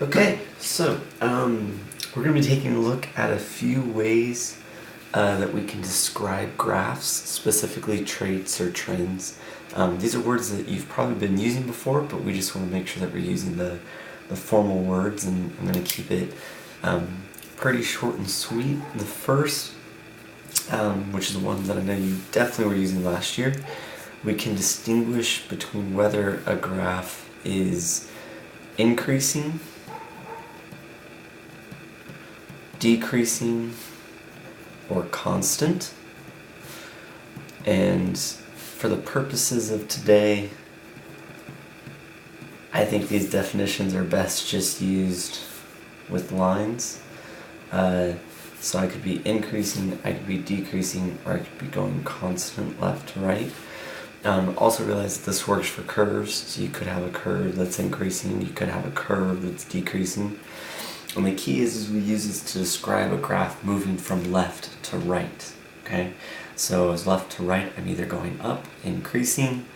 Okay, so we're going to be taking a look at a few ways that we can describe graphs, specifically traits or trends. These are words that you've probably been using before, but we just want to make sure that we're using the formal words, and I'm going to keep it pretty short and sweet. The first, which is the one that I know you definitely were using last year, we can distinguish between whether a graph is increasing, decreasing, or constant. And for the purposes of today, I think these definitions are best just used with lines. So I could be increasing, I could be decreasing, or I could be going constant left to right. Also realize that this works for curves, so you could have a curve that's increasing, you could have a curve that's decreasing. And the key is we use this to describe a graph moving from left to right, okay? So as left to right, I'm either going up, increasing,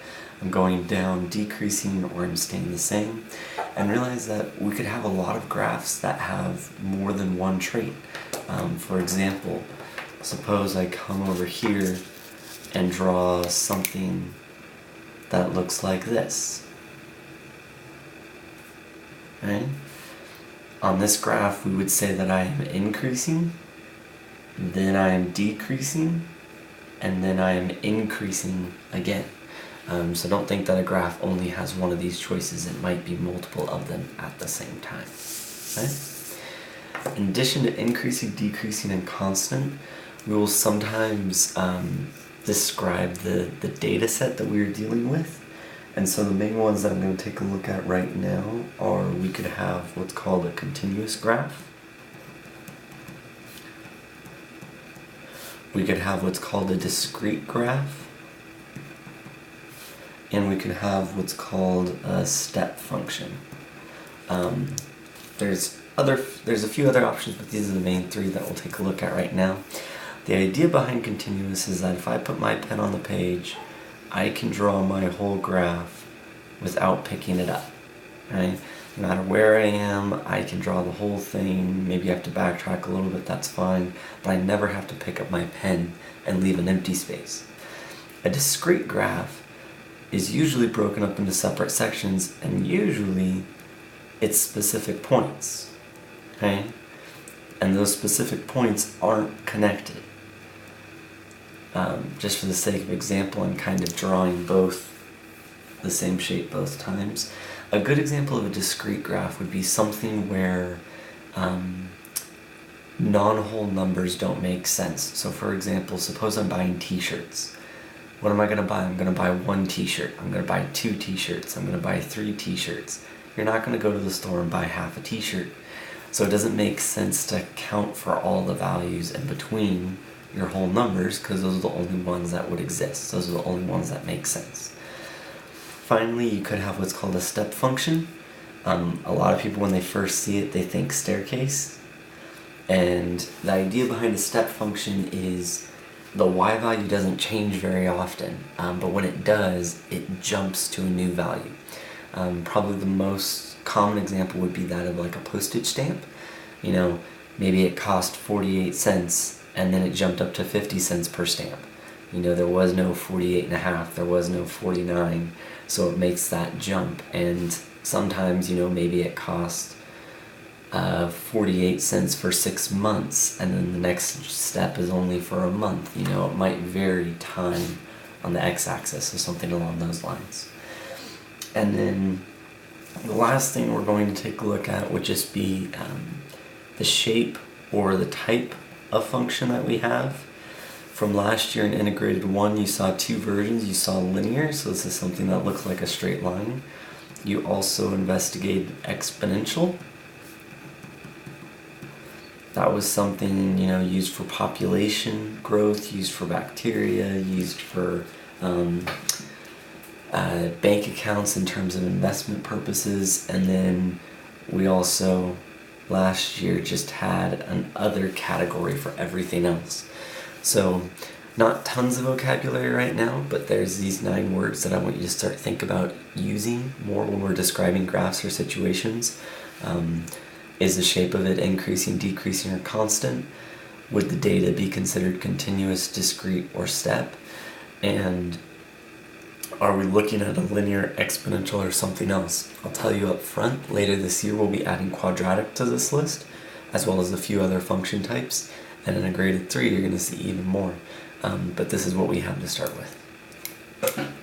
I'm going down, decreasing, or I'm staying the same. And realize that we could have a lot of graphs that have more than one trait. For example, suppose I come over here and draw something that looks like this. Right? On this graph, we would say that I am increasing, then I am decreasing, and then I am increasing again. So don't think that a graph only has one of these choices. It might be multiple of them at the same time. Okay? In addition to increasing, decreasing, and constant, we will sometimes describe the data set that we are dealing with. And so the main ones that I'm going to take a look at right now are, we could have what's called a continuous graph. We could have what's called a discrete graph. And we could have what's called a step function. There's a few other options, but these are the main three that we'll take a look at right now. The idea behind continuous is that if I put my pen on the page, I can draw my whole graph without picking it up, right? No matter where I am, I can draw the whole thing. Maybe I have to backtrack a little bit, that's fine, but I never have to pick up my pen and leave an empty space. A discrete graph is usually broken up into separate sections, and usually it's specific points, okay? And those specific points aren't connected. Just for the sake of example, I'm kind of drawing both the same shape both times. A good example of a discrete graph would be something where non-whole numbers don't make sense. So for example, suppose I'm buying t-shirts. What am I going to buy? I'm going to buy one t-shirt. I'm going to buy 2 t-shirts. I'm going to buy 3 t-shirts. You're not going to go to the store and buy half a t-shirt. So it doesn't make sense to count for all the values in between your whole numbers, because those are the only ones that would exist. Those are the only ones that make sense. Finally, you could have what's called a step function. A lot of people, when they first see it, they think staircase. And the idea behind a step function is the y value doesn't change very often, but when it does, it jumps to a new value. Probably the most common example would be that of like a postage stamp. You know, maybe it cost 48 cents and then it jumped up to 50 cents per stamp. You know, there was no 48.5, there was no 49, so it makes that jump. And sometimes, you know, maybe it cost 48 cents for 6 months, and then the next step is only for a month. You know, it might vary time on the x-axis, or something along those lines. And then the last thing we're going to take a look at would just be the shape or the type of function that we have. From last year in Integrated 1, you saw 2 versions. You saw linear, so this is something that looks like a straight line. You also investigated exponential. That was something, you know, used for population growth, used for bacteria, used for bank accounts in terms of investment purposes. And then we also last year just had an other category for everything else. So not tons of vocabulary right now, but there's these 9 words that I want you to start think about using more when we're describing graphs or situations. Is the shape of it increasing, decreasing, or constant? Would the data be considered continuous, discrete, or step? And are we looking at a linear, exponential, or something else? I'll tell you up front, later this year we'll be adding quadratic to this list, as well as a few other function types, and in a graded 3 you're going to see even more. But this is what we have to start with.